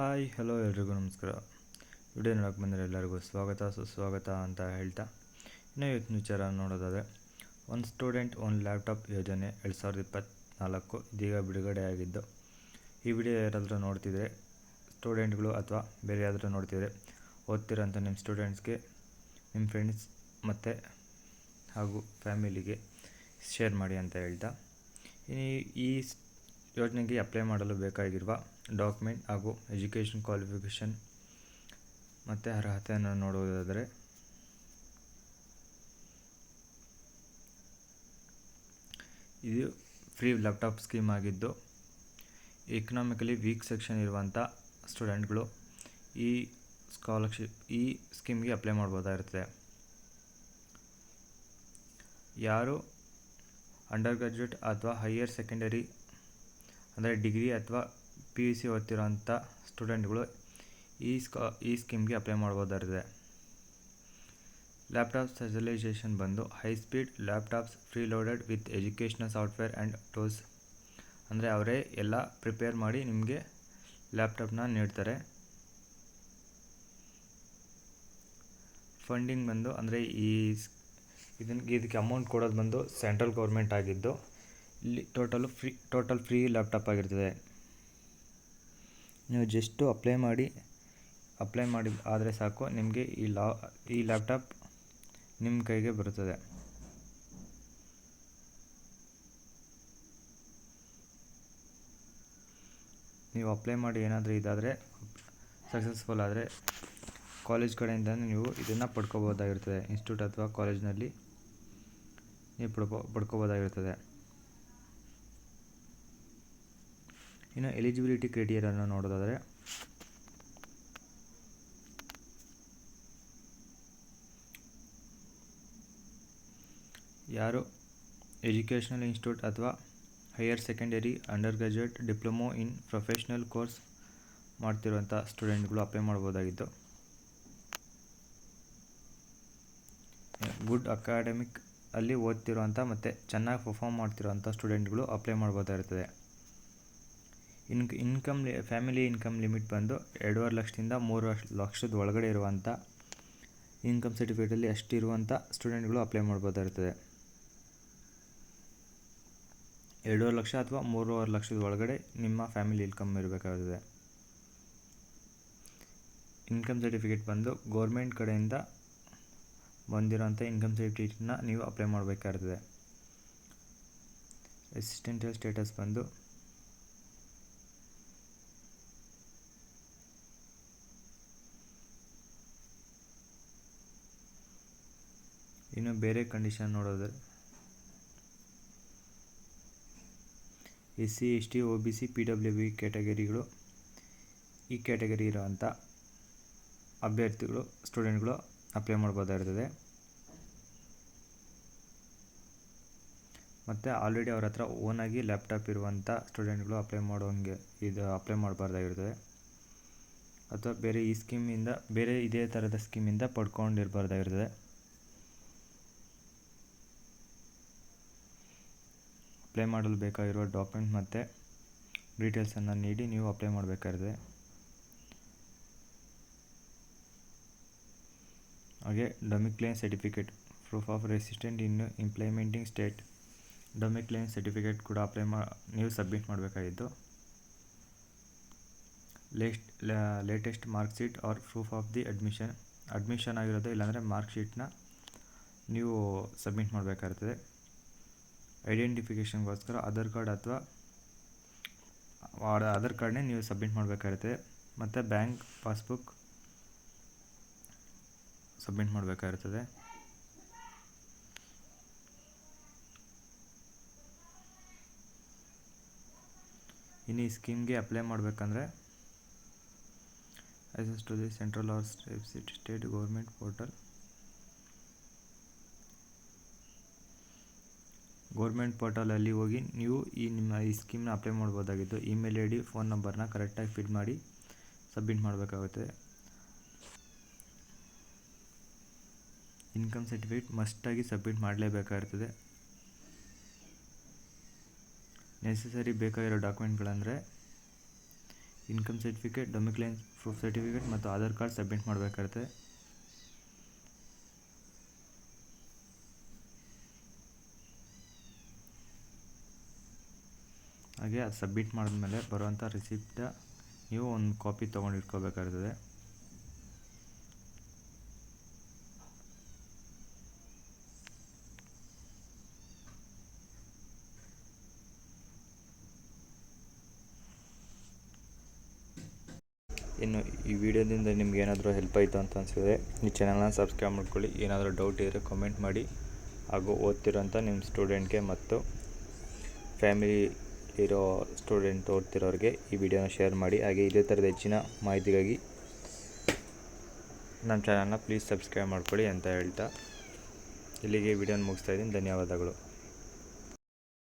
Hi hello ಎಲ್ರಿಗೂ ನಮಸ್ಕಾರ. Video ನೋಡೋಕೆ ಬಂದರೆ ಎಲ್ಲರಿಗೂ ಸ್ವಾಗತ ಸುಸ್ವಾಗತ ಅಂತ ಹೇಳ್ತಾ, ಇನ್ನೂ ಇವತ್ತಿನ ವಿಚಾರ ನೋಡೋದಾದರೆ, ಒಂದು ಸ್ಟೂಡೆಂಟ್ ಒಂದು ಲ್ಯಾಪ್ಟಾಪ್ ಯೋಜನೆ 2024 ಇದೀಗ ಬಿಡುಗಡೆಯಾಗಿದ್ದು, ಈ ವಿಡಿಯೋ ಯಾರಾದರೂ ನೋಡ್ತಿದ್ರೆ ಸ್ಟೂಡೆಂಟ್ಗಳು ಅಥವಾ ಬೇರೆ ಯಾರಾದರೂ ನೋಡ್ತಿದ್ರೆ ಓದ್ತಿರೋಂಥ ನಿಮ್ಮ ಸ್ಟೂಡೆಂಟ್ಸ್ಗೆ, ನಿಮ್ಮ ಫ್ರೆಂಡ್ಸ್ ಮತ್ತು ಹಾಗೂ ಫ್ಯಾಮಿಲಿಗೆ ಶೇರ್ ಮಾಡಿ ಅಂತ ಹೇಳ್ತಾ, ಈ ಯೋಜನೆಗೆ ಅಪ್ಲೈ ಮಾಡಲು ಬೇಕಾಗಿರುವ ಡಾಕ್ಯುಮೆಂಟ್ ಹಾಗೂ ಎಜುಕೇಷನ್ ಕ್ವಾಲಿಫಿಕೇಷನ್ ಮತ್ತು ಅರ್ಹತೆಯನ್ನು ನೋಡುವುದಾದರೆ, ಇದು ಫ್ರೀ ಲ್ಯಾಪ್ಟಾಪ್ ಸ್ಕೀಮ್ ಆಗಿದ್ದು, ಎಕನಾಮಿಕಲಿ ವೀಕ್ ಸೆಕ್ಷನ್ ಇರುವಂಥ ಸ್ಟೂಡೆಂಟ್ಗಳು ಈ ಸ್ಕೀಮ್ಗೆ ಅಪ್ಲೈ ಮಾಡ್ಬೋದಾಗಿರ್ತದೆ. ಯಾರು ಅಂಡರ್ ಗ್ರಾಜ್ಯುಯೇಟ್ ಅಥವಾ ಹೈಯರ್ ಸೆಕೆಂಡರಿ ಅಂದರೆ ಡಿಗ್ರಿ ಅಥವಾ PUC ಓದ್ತಿರೋಂಥ ಸ್ಟೂಡೆಂಟ್ಗಳು ಈ ಸ್ಕೀಮ್ಗೆ ಅಪ್ಲೈ ಮಾಡ್ಬೋದಾಗಿದೆ. ಲ್ಯಾಪ್ಟಾಪ್ ಸ್ಪೆಷಲೈಸೇಷನ್ ಬಂದು high speed laptops free loaded with educational software and tools, ಅಂದರೆ ಅವರೇ ಎಲ್ಲ ಪ್ರಿಪೇರ್ ಮಾಡಿ ನಿಮಗೆ ಲ್ಯಾಪ್ಟಾಪ್ನ ನೀಡ್ತಾರೆ. ಫಂಡಿಂಗ್ ಬಂದು ಅಂದರೆ ಇದಕ್ಕೆ ಅಮೌಂಟ್ ಕೊಡೋದು ಬಂದು ಸೆಂಟ್ರಲ್ ಗೌರ್ಮೆಂಟ್ ಆಗಿದ್ದು, ಇಲ್ಲಿ ಟೋಟಲ್ ಫ್ರೀ ಲ್ಯಾಪ್ಟಾಪ್ ಆಗಿರ್ತದೆ. ನೀವು ಜಸ್ಟು ಅಪ್ಲೈ ಮಾಡಿ ಆದರೆ ಸಾಕು, ನಿಮಗೆ ಈ ಲ್ಯಾಪ್ಟಾಪ್ ನಿಮ್ಮ ಕೈಗೆ ಬರುತ್ತದೆ. ನೀವು ಅಪ್ಲೈ ಮಾಡಿ ಏನಾದರೂ ಇದಾದರೆ ಸಕ್ಸಸ್ಫುಲ್ ಆದರೆ ಕಾಲೇಜ್ ಕಡೆಯಿಂದ ನೀವು ಇದನ್ನು ಪಡ್ಕೋಬೋದಾಗಿರ್ತದೆ. ಇನ್ಸ್ಟಿಟ್ಯೂಟ್ ಅಥವಾ ಕಾಲೇಜ್ನಲ್ಲಿ ನೀವು ಪಡ್ಕೋಬೋದಾಗಿರ್ತದೆ. ಇನ್ನು ಎಲಿಜಿಬಿಲಿಟಿ ಕ್ರೈಟೀರಿಯಾವನ್ನು ನೋಡೋದಾದರೆ, ಯಾರು ಎಜುಕೇಷನಲ್ ಇನ್ಸ್ಟಿಟ್ಯೂಟ್ ಅಥವಾ higher secondary, undergraduate, diploma in professional course ಮಾಡ್ತಿರುವಂಥ ಸ್ಟೂಡೆಂಟ್ಗಳು ಅಪ್ಲೈ ಮಾಡ್ಬೋದಾಗಿದ್ದು, ಗುಡ್ ಅಕಾಡೆಮಿಕ್ ಅಲ್ಲಿ ಓದ್ತಿರುವಂಥ ಮತ್ತು ಚೆನ್ನಾಗಿ ಪರ್ಫಾರ್ಮ್ ಮಾಡ್ತಿರೋಂಥ ಸ್ಟೂಡೆಂಟ್ಗಳು ಅಪ್ಲೈ ಮಾಡ್ಬೋದಾಗಿರ್ತದೆ. ಫ್ಯಾಮಿಲಿ ಇನ್ಕಮ್ ಲಿಮಿಟ್ ಬಂದು 2.5 ಲಕ್ಷದಿಂದ 3 ಲಕ್ಷದ ಒಳಗಡೆ ಇರುವಂಥ ಇನ್ಕಮ್ ಸರ್ಟಿಫಿಕೇಟಲ್ಲಿ ಅಷ್ಟಿರುವಂಥ ಸ್ಟೂಡೆಂಟ್ಗಳು ಅಪ್ಲೈ ಮಾಡ್ಬೋದಾಗಿರ್ತದೆ. 2.5 ಲಕ್ಷ ಅಥವಾ 3.5 ಲಕ್ಷದ ಒಳಗಡೆ ನಿಮ್ಮ ಫ್ಯಾಮಿಲಿ ಇನ್ಕಮ್ ಇರಬೇಕಾಗುತ್ತದೆ. ಇನ್ಕಮ್ ಸರ್ಟಿಫಿಕೇಟ್ ಬಂದು ಗೌರ್ಮೆಂಟ್ ಕಡೆಯಿಂದ ಬಂದಿರೋಂಥ ಇನ್ಕಮ್ ಸರ್ಟಿಫಿಕೇಟ್ನ ನೀವು ಅಪ್ಲೈ ಮಾಡಬೇಕಾಗಿರ್ತದೆ. ರೆಸಿಡೆನ್ಷಿಯಲ್ ಸ್ಟೇಟಸ್ ಬಂದು ಇನ್ನು ಬೇರೆ ಕಂಡೀಷನ್ ನೋಡೋದಾದರೆ, SC ST OBC PWB ಕ್ಯಾಟಗರಿಗಳು, ಈ ಕ್ಯಾಟಗರಿ ಇರೋವಂಥ ಸ್ಟೂಡೆಂಟ್ಗಳು ಅಪ್ಲೈ ಮಾಡ್ಬೋದಾಗಿರ್ತದೆ. ಮತ್ತು ಆಲ್ರೆಡಿ ಅವ್ರ ಹತ್ರ ಓನಾಗಿ ಲ್ಯಾಪ್ಟಾಪ್ ಇರುವಂಥ ಸ್ಟೂಡೆಂಟ್ಗಳು ಅಪ್ಲೈ ಮಾಡಬಾರ್ದಾಗಿರ್ತದೆ. ಅಥವಾ ಬೇರೆ ಇದೇ ಥರದ ಸ್ಕೀಮಿಂದ ಪಡ್ಕೊಂಡಿರಬಾರ್ದಾಗಿರ್ತದೆ. ಅಪ್ಲೈ ಮಾಡಲು ಬೇಕಾಗಿರುವ ಡಾಕ್ಯುಮೆಂಟ್ ಮತ್ತು ಡೀಟೇಲ್ಸನ್ನು ನೀಡಿ ನೀವು ಅಪ್ಲೈ ಮಾಡಬೇಕಾಗಿರ್ತದೆ. ಹಾಗೆ domicile certificate, proof of resident in implementing state, domicile certificate ಕೂಡ ನೀವು ಸಬ್ಮಿಟ್ ಮಾಡಬೇಕಾಗಿದ್ದು, latest mark sheet or proof of the admission ಆಗಿರೋದು, ಇಲ್ಲಾಂದರೆ ಮಾರ್ಕ್ ಶೀಟ್ನ ನೀವು ಸಬ್ಮಿಟ್ ಮಾಡಬೇಕಾಗಿರ್ತದೆ. ಐಡೆಂಟಿಫಿಕೇಷನ್ಗೋಸ್ಕರ ಆಧಾರ್ ಕಾರ್ಡ್ನೇ ನೀವು ಸಬ್ಮಿಟ್ ಮಾಡಬೇಕಾಗಿರ್ತದೆ. ಮತ್ತು ಬ್ಯಾಂಕ್ ಪಾಸ್ಬುಕ್ ಸಬ್ಮಿಟ್ ಮಾಡಬೇಕಾಗಿರ್ತದೆ. ಇನ್ನು ಈ ಸ್ಕೀಮ್ಗೆ ಅಪ್ಲೈ ಮಾಡಬೇಕಂದ್ರೆ, access to the central or state government portal, government ಪೋರ್ಟಲಲ್ಲಿ ಹೋಗಿ ನೀವು ನಿಮ್ಮ ಸ್ಕೀಮ್ನ ಅಪ್ಲೈ ಮಾಡ್ಬೋದಾಗಿದ್ದು, ಇಮೇಲ್ ID, ಫೋನ್ ನಂಬರ್ನ ಕರೆಕ್ಟಾಗಿ ಫಿಲ್ ಮಾಡಿ ಸಬ್ಮಿಟ್ ಮಾಡಬೇಕಾಗುತ್ತೆ. ಇನ್ಕಮ್ ಸರ್ಟಿಫಿಕೇಟ್ ಮಸ್ಟಾಗಿ ಸಬ್ಮಿಟ್ ಮಾಡಲೇಬೇಕಾಗಿರ್ತದೆ. ನೆಸೆಸರಿ ಬೇಕಾಗಿರೋ ಡಾಕ್ಯುಮೆಂಟ್ಗಳಂದರೆ income certificate, domicile proof certificate ಮತ್ತು ಆಧಾರ್ ಕಾರ್ಡ್ ಸಬ್ಮಿಟ್ ಮಾಡಬೇಕಾಗುತ್ತೆ. ಹಾಗೆ ಅದು ಸಬ್ಮಿಟ್ ಮಾಡಿದ್ಮೇಲೆ ಬರುವಂಥ ರಿಸಿಪ್ಟ ನೀವು ಒಂದು ಕಾಪಿ ತೊಗೊಂಡು ಇಟ್ಕೋಬೇಕಾಗ್ತದೆ. ಇನ್ನು ಈ ವಿಡಿಯೋದಿಂದ ನಿಮ್ಗೆ ಏನಾದರೂ ಹೆಲ್ಪ್ ಆಯಿತು ಅಂತ ಅನಿಸಿದ್ರೆ ಈ ಚಾನಲ್ನ ಸಬ್ಸ್ಕ್ರೈಬ್ ಮಾಡ್ಕೊಳ್ಳಿ. ಏನಾದರೂ ಡೌಟ್ ಇದ್ದರೆ ಕಾಮೆಂಟ್ ಮಾಡಿ. ಹಾಗೂ ಓದ್ತಿರೋಂಥ ನಿಮ್ಮ ಸ್ಟೂಡೆಂಟ್ಗೆ ಮತ್ತು ಫ್ಯಾಮಿಲಿ ಇರೋ ಸ್ಟೂಡೆಂಟ್ ಓದ್ತಿರೋರಿಗೆ ಈ ವಿಡಿಯೋನ ಶೇರ್ ಮಾಡಿ. ಹಾಗೆ ಇದೇ ಥರದ ಹೆಚ್ಚಿನ ಮಾಹಿತಿಗಾಗಿ ನಮ್ಮ ಚಾನಲ್ನ ಪ್ಲೀಸ್ ಸಬ್ಸ್ಕ್ರೈಬ್ ಮಾಡ್ಕೊಳ್ಳಿ ಅಂತ ಹೇಳ್ತಾ ಇಲ್ಲಿಗೆ ವಿಡಿಯೋನ ಮುಗಿಸ್ತಾ ಇದ್ದೀನಿ. ಧನ್ಯವಾದಗಳು.